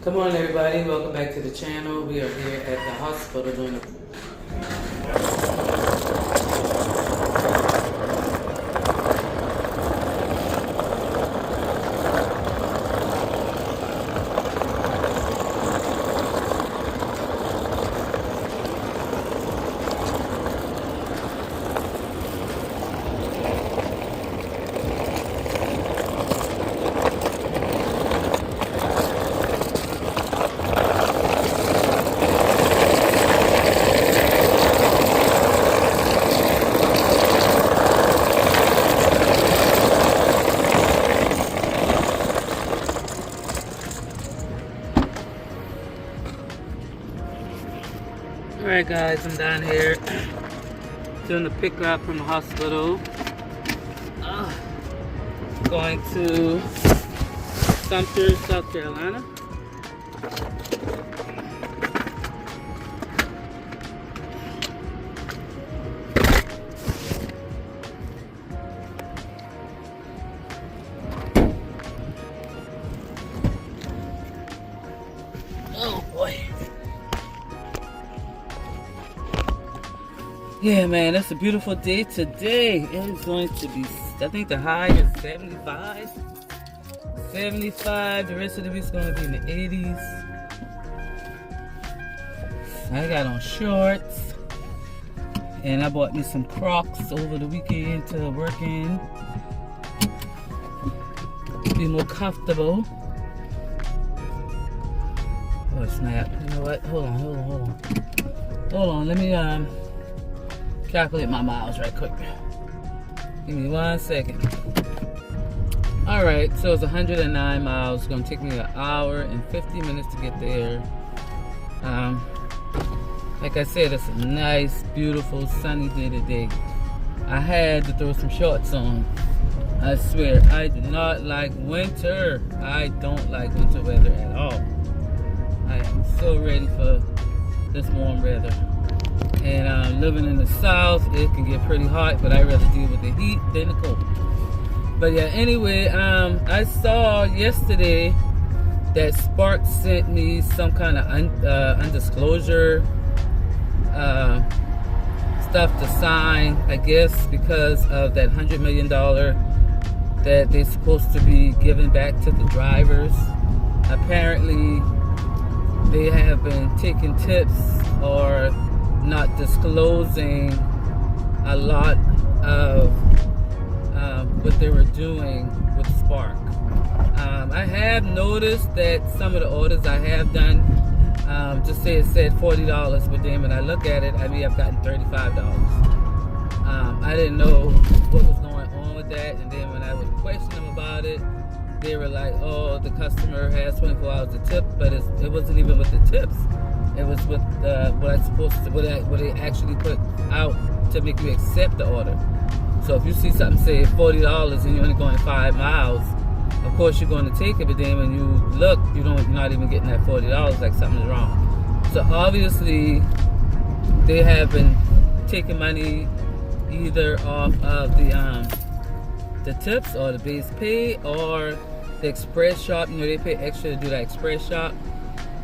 Come on everybody, welcome back to the channel. We are here at the hospital doing a Alright guys, I'm down here doing the pickup from the hospital. Going to Sumter, South Carolina. Oh boy. Yeah, man, it's a beautiful day today. It is going to be, I think the high is 75. 75. The rest of the week's going to be in the 80s. I got on shorts. And I bought me some Crocs over the weekend to work in. Be more comfortable. Oh, snap. You know what? Hold on. Hold on, let me, calculate my miles right quick. Give me 1 second. Alright, so it's 109 miles. It's gonna take me an hour and 50 minutes to get there. Like I said, it's a nice, beautiful, sunny day today. I had to throw some shorts on. I swear, I do not like winter. I don't like winter weather at all. I am so ready for this warm weather. And living in the south, it can get pretty hot, but I'd rather deal with the heat than the cold. But yeah, anyway, I saw yesterday that Spark sent me some kind of undisclosure stuff to sign, I guess, because of that $100 million that they're supposed to be giving back to the drivers. Apparently, they have been taking tips or not disclosing a lot of what they were doing with Spark. I have noticed that some of the orders I have done just say it said $40, but then when I look at it, I mean I've gotten $35. I didn't know what was going on with that, and then when I would question them about it, they were like, oh, the customer has 24 hours to tip, but it wasn't even with the tips. It was with what they actually put out to make you accept the order. So if you see something say $40 and you're only going 5 miles, of course you're going to take it, but then when you look, you're not even getting that $40, like something's wrong. So obviously they have been taking money either off of the tips or the base pay or the express shop. You know, they pay extra to do that express shop.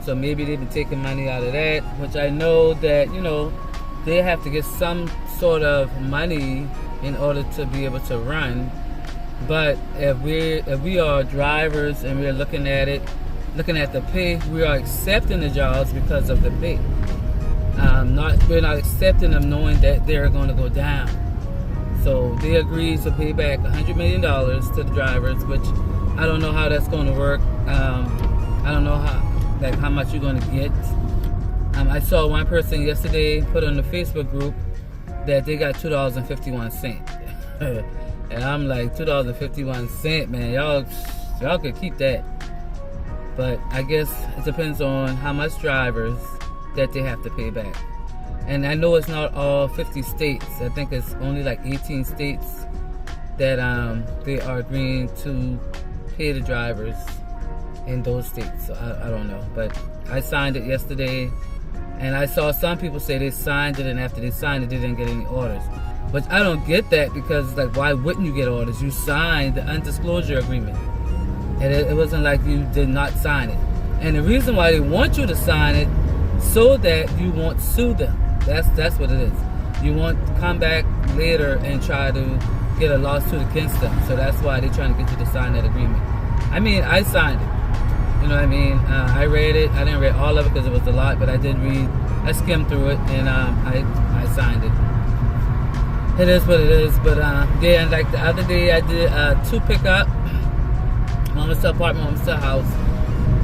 So maybe they've been taking money out of that, which I know that, you know, they have to get some sort of money in order to be able to run. But if we are drivers and we're looking at the pay, we are accepting the jobs because of the pay. We're not accepting them knowing that they're going to go down. So they agreed to pay back $100 million to the drivers, which I don't know how that's going to work. I don't know how much you're going to get. I saw one person yesterday put on the Facebook group that they got $2.51. And I'm like, $2.51, man, y'all could keep that. But I guess it depends on how much drivers that they have to pay back. And I know it's not all 50 states. I think it's only like 18 states that they are agreeing to pay the drivers in those states. So I don't know. But I signed it yesterday, and I saw some people say they signed it, and after they signed it, they didn't get any orders. But I don't get that, because like, why wouldn't you get orders? You signed the undisclosure agreement, and it wasn't like you did not sign it. And the reason why they want you to sign it, so that you won't sue them. That's what it is. You won't come back later and try to get a lawsuit against them. So that's why they're trying to get you to sign that agreement. I mean, I signed it. You know what I mean? I read it. I didn't read all of it because it was a lot, but I did read. I skimmed through it, and I signed it. It is what it is. But yeah, and like the other day, I did 2 pickup. One was to apartment, one was to house.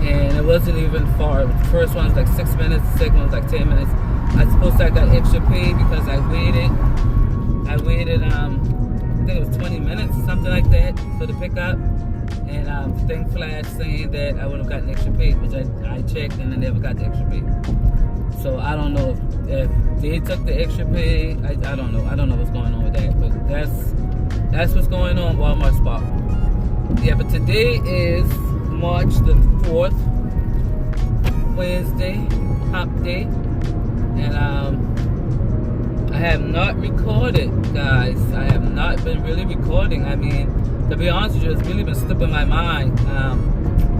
And it wasn't even far. The first one was like 6 minutes. The second one was like 10 minutes. I suppose I got extra pay because I waited, I think it was 20 minutes, something like that, for the pickup. And the thing flashed saying that I would have gotten extra pay, which I checked and I never got the extra pay. So I don't know if they took the extra pay. I don't know. I don't know what's going on with that. But that's what's going on, Walmart Spark. Yeah, but today is March the 4th, Wednesday, hump day, and I have not recorded, guys. I have not been really recording. I mean, to be honest with you, it's really been slipping my mind.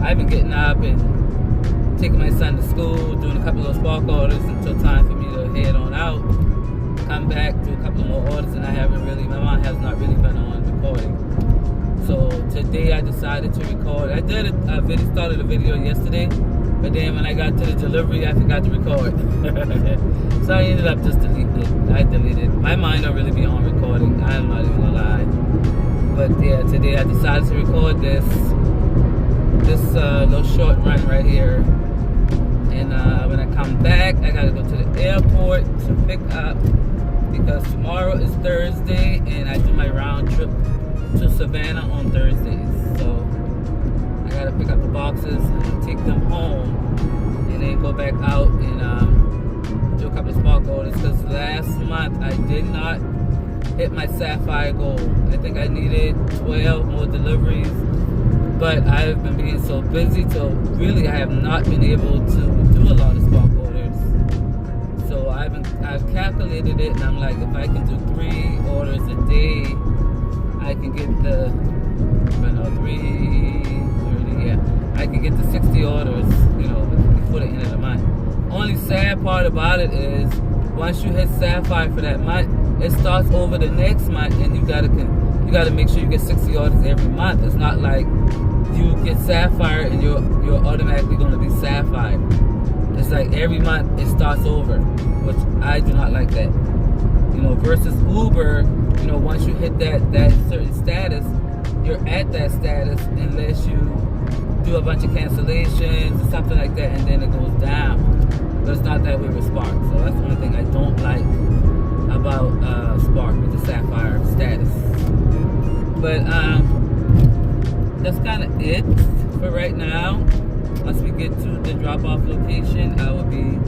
I've been getting up and taking my son to school, doing a couple of those Spark orders until time for me to head on out, come back, do a couple of more orders, and my mind has not really been on recording. So today I decided to record. I did started a video yesterday, but then when I got to the delivery, I forgot to record. So I ended up just deleting it. I deleted it. My mind don't really be on recording. I'm not even gonna lie. But yeah, today I decided to record this little short run right here. And when I come back, I gotta go to the airport to pick up, because tomorrow is Thursday and I do my round trip to Savannah on Thursdays. So I gotta pick up the boxes and take them home, and then go back out and do a couple of Spark orders, because last month I did not hit my Sapphire goal. I think I needed 12 more deliveries, but I've been being so busy, so really I have not been able to do a lot of Spark orders. So I've calculated it, and I'm like, if I can do 3 orders a day, I can get the 330, yeah. I can get the 60 orders, before the end of the month. Only sad part about it is, once you hit Sapphire for that month, it starts over the next month, and you gotta make sure you get 60 orders every month. It's not like you get Sapphire and you're automatically gonna be Sapphire. It's like every month it starts over, which I do not like that. Versus Uber, once you hit that certain status, you're at that status unless you do a bunch of cancellations or something like that, and then it goes down. But it's not that way with Spark. So that's the only thing I don't like about Spark, with the Sapphire status. But that's kind of it for right now. Once we get to the drop-off location, I will be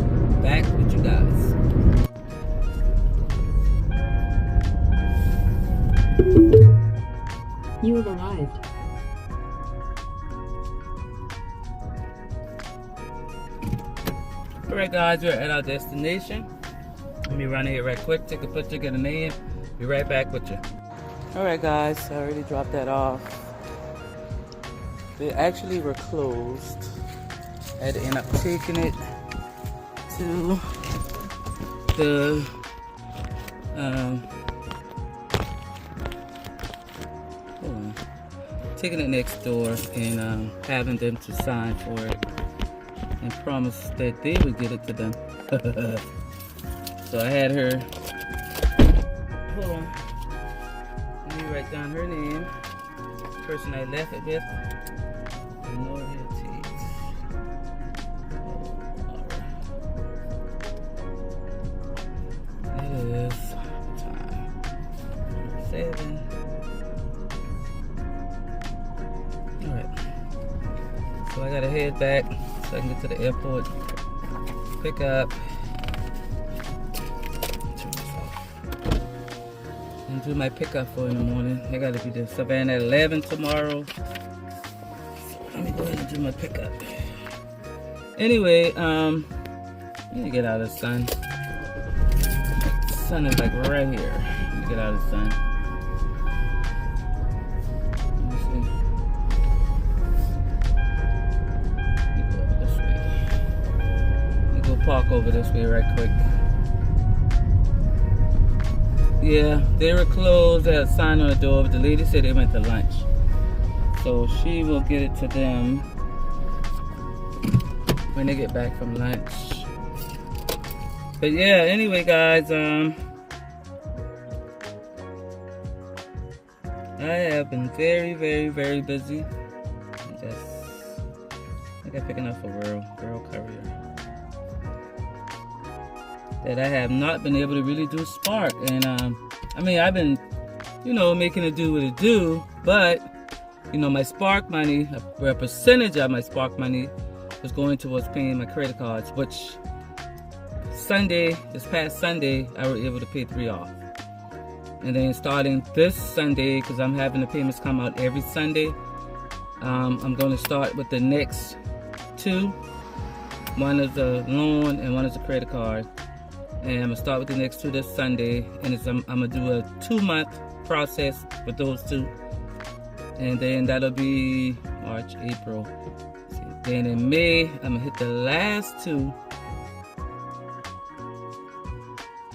back with you guys. You have arrived. Alright guys, we're at our destination. Let me run here right quick, take a picture, get a name, be right back with you. Alright guys, I already dropped that off. They actually were closed. I had to end up taking it to the taking it next door and having them to sign for it and promise that they would get it to them. So I had her, hold on, let me write down her name, the person I left it with, it is time 7. Alright, so I gotta head back so I can get to the airport, pick up, and do my pickup for in the morning. I gotta be to Savannah at 11 tomorrow. So let me go ahead and do my pickup. Anyway, let me get out of the sun. The sun is like right here. Let me get out of the sun. Let me see. Let me go over this way. park over this way right quick. Yeah, they were closed. They had a sign on the door, but the lady said they went to lunch. So she will get it to them when they get back from lunch. But yeah, anyway guys, I have been very, very, very busy. I got picking up a rural courier. That I have not been able to really do Spark. And I mean, I've been, making it do what it do, but my Spark money, a percentage of my Spark money was going towards paying my credit cards, which this past Sunday, I was able to pay 3 off. And then starting this Sunday, because I'm having the payments come out every Sunday, I'm going to start with the next 2. One is a loan and one is a credit card. And I'm going to start with the next 2 this Sunday. And I'm going to do a 2-month process with those 2. And then that'll be March, April. Then in May, I'm going to hit the last 2.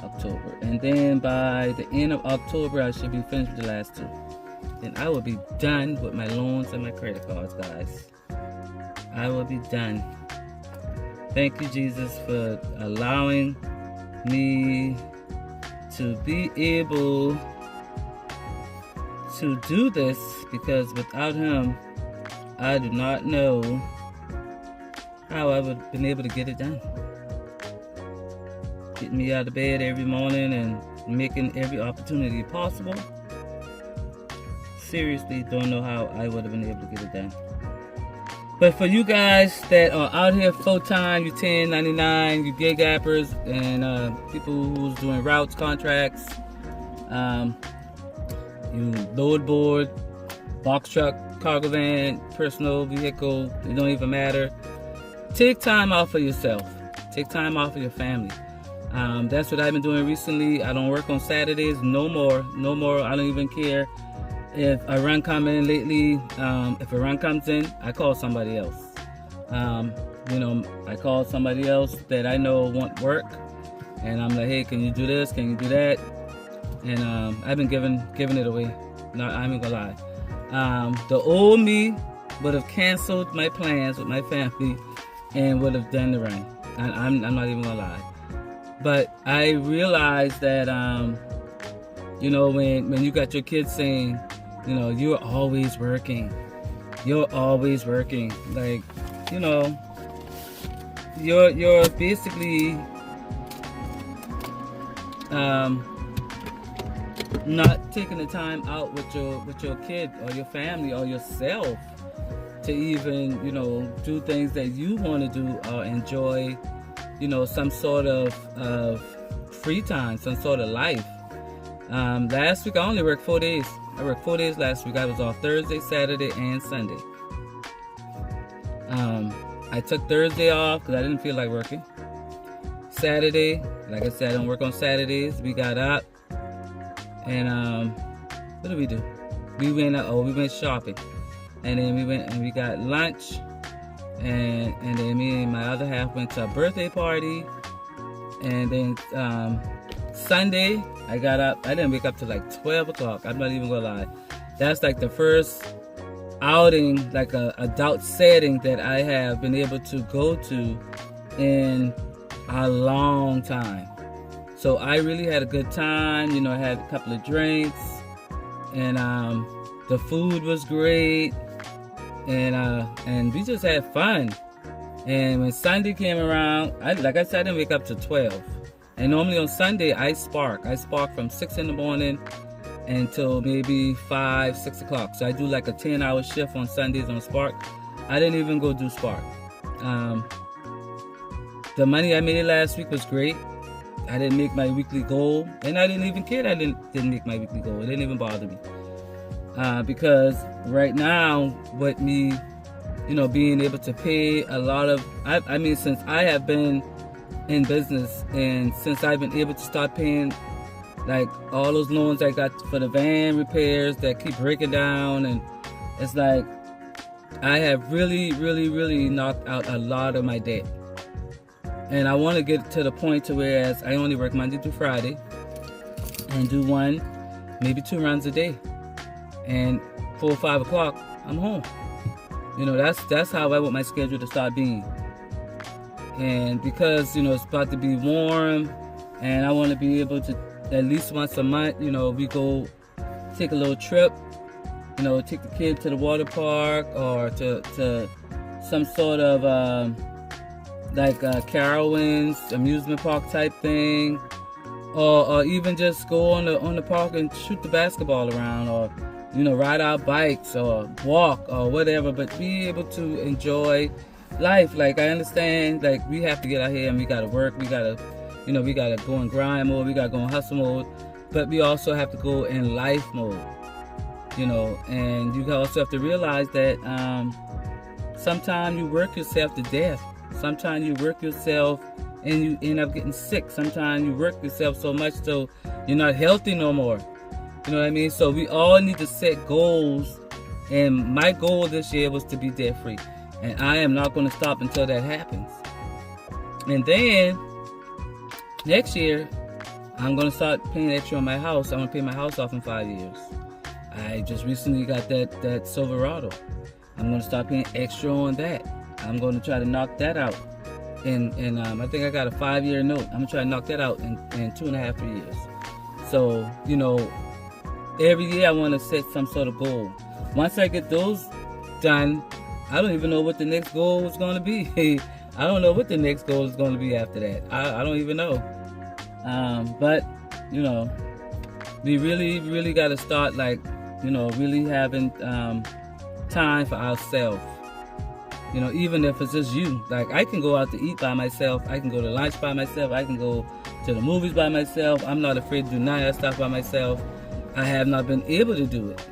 October. And then by the end of October, I should be finished with the last 2. Then I will be done with my loans and my credit cards, guys. I will be done. Thank you, Jesus, for allowing me to be able to do this, because without Him, I do not know how I would have been able to get it done. Getting me out of bed every morning and making every opportunity possible. Seriously, don't know how I would have been able to get it done. But for you guys that are out here full-time, you 1099, you gig appers, and people who's doing routes, contracts, you load board, box truck, cargo van, personal vehicle, it don't even matter. Take time out for yourself. Take time out for your family. That's what I've been doing recently. I don't work on Saturdays no more. I don't even care if a run come in lately. If a run comes in, I call somebody else. I call somebody else that I know want work, and I'm like, hey, can you do this? Can you do that? And I've been giving it away. No, I'm not gonna lie. The old me would have canceled my plans with my family and would have done the run. I'm not even gonna lie. But I realized that, when you got your kids saying, you're always working. Like, you're basically not taking the time out with your kid or your family or yourself to even, do things that you want to do or enjoy. Some sort of free time, some sort of life. Last week I only worked 4 days. I worked 4 days last week. I was off Thursday, Saturday, and Sunday. I took Thursday off because I didn't feel like working. Saturday, like I said, I don't work on Saturdays. We got up and what did we do? We went shopping, and then we went and we got lunch. And then me and my other half went to a birthday party. And then Sunday, I got up. I didn't wake up till like 12 o'clock. I'm not even gonna lie. That's like the first outing, like a adult setting that I have been able to go to in a long time. So I really had a good time. I had a couple of drinks, and the food was great. And we just had fun. And when Sunday came around, like I said, I didn't wake up till 12. And normally on Sunday, I spark from 6 in the morning until maybe 5, 6 o'clock. So I do like a 10-hour shift on Sundays on Spark. I didn't even go do Spark. The money I made last week was great. I didn't make my weekly goal, and I didn't even care that I didn't make my weekly goal. It didn't even bother me. Because right now, with me, being able to pay a lot of, I mean, since I have been in business, and since I've been able to start paying like all those loans I got for the van repairs that keep breaking down, and it's like I have really, really, really knocked out a lot of my debt. And I want to get to the point to where I only work Monday through Friday and do 1, maybe 2 runs a day. And 4 or 5 o'clock, I'm home. You know, that's how I want my schedule to start being. And because, you know, it's about to be warm, and I want to be able to at least once a month, you know, we go take a little trip, you know, take the kid to the water park or to some sort of like Carowinds amusement park type thing, or even just go on the park and shoot the basketball around, or, you know, ride our bikes or walk or whatever, but be able to enjoy life. Like, I understand, like, we have to get out here and we gotta work, we gotta, you know, we gotta go in grind mode, we gotta go in hustle mode, but we also have to go in life mode, you know. And you also have to realize that sometimes you work yourself to death. Sometimes you work yourself and you end up getting sick. Sometimes you work yourself so much so you're not healthy no more. You know what I mean? So we all need to set goals. And my goal this year was to be debt free. And I am not going to stop until that happens. And then next year, I'm going to start paying extra on my house. I want to pay my house off in 5 years. I just recently got that Silverado. I'm going to start paying extra on that. I'm going to try to knock that out. And I think I got a 5-year note. I'm going to try to knock that out in 2.5, 3 years. So, you know, every year I want to set some sort of goal. Once I get those done, I don't even know what the next goal is going to be. I don't know what the next goal is going to be after that. I don't even know. But, you know, we really got to start, like, you know, really having time for ourselves. You know, even if it's just you. Like, I can go out to eat by myself. I can go to lunch by myself. I can go to the movies by myself. I'm not afraid to do none of that stuff by myself. I have not been able to do it.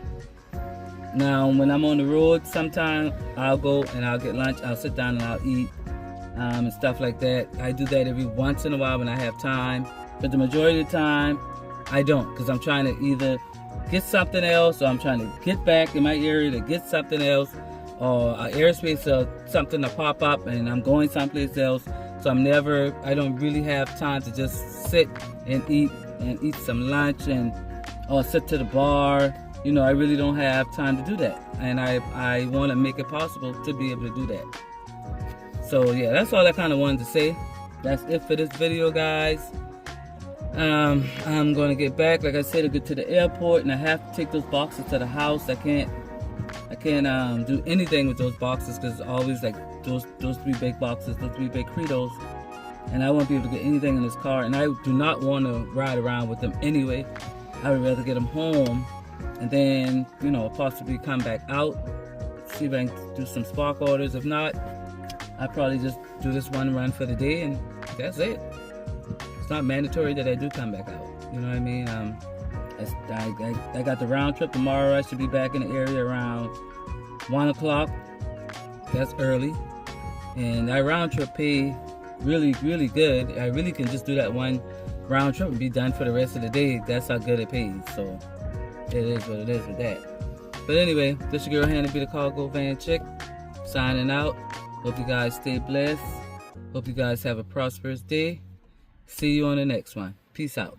Now, when I'm on the road, sometimes I'll go and I'll get lunch. I'll sit down and I'll eat and stuff like that. I do that every once in a while when I have time. But the majority of the time, I don't, because I'm trying to either get something else, or I'm trying to get back in my area to get something else, or an airspace or something to pop up and I'm going someplace else. So I don't really have time to just sit and eat some lunch or sit to the bar. You know, I really don't have time to do that. And I want to make it possible to be able to do that. So yeah, that's all I kind of wanted to say. That's it for this video, guys. I'm going to get back, like I said, to get to the airport, and I have to take those boxes to the house. I can't do anything with those boxes because it's always like those 3 big boxes, those 3 big Credos, and I won't be able to get anything in this car. And I do not want to ride around with them anyway. I would rather get them home and then, you know, possibly come back out, see if I can do some spark orders. If not, I probably just do this one run for the day and that's it. It's not mandatory that I do come back out. You know what I mean? I got the round trip tomorrow. I should be back in the area around 1 o'clock. That's early. And that round trip pay really good. I really can just do that one round trip and be done for the rest of the day. That's how good it pays. So it is what it is with that. But anyway, this is your girl Hannah, be the cargo van chick, signing out. Hope you guys stay blessed. Hope you guys have a prosperous day. See you on the next one. Peace out.